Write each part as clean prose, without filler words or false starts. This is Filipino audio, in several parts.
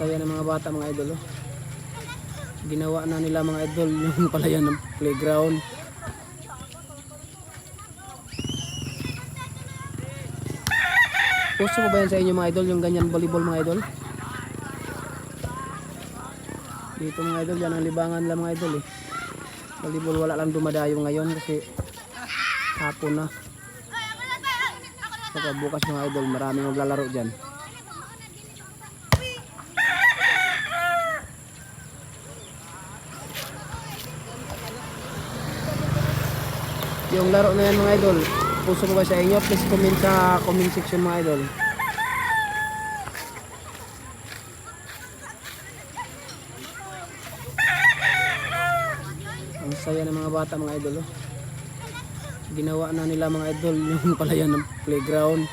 saya ng mga bata mga idol. Oh. Ginawa na nila mga idol yung palayan ng playground. Gusto mo ba yan sa inyo mga idol, yung ganyan volleyball mga idol? Dito mga idol, yan ang libangan lang mga idol eh. Volleyball wala lang dumadayo ngayon kasi hapon na. Saka bukas mga idol, maraming maglalaro dyan. Yung laro na yan mga idol, puso ko ba sa inyo? Please comment sa comment section mga idol. Ang saya ng mga bata mga idol. Oh. Ginawa na nila mga idol yung palayan ng playground.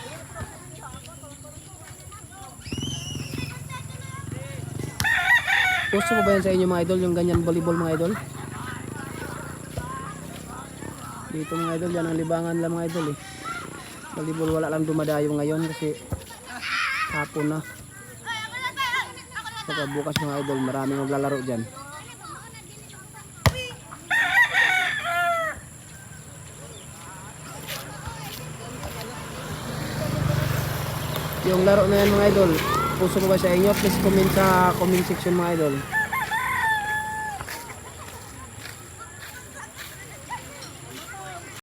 Gusto mo ba yan sa inyo mga idol, yung ganyan volleyball mga idol? Dito mga idol, yan ang libangan lang mga idol eh. Volleyball wala lang dumadayo ngayon kasi hapon na. Saka bukas mga idol, maraming maglalaro dyan. Yung laro na yan mga idol, puso ko ba sa inyo? Please comment sa comment section mga idol.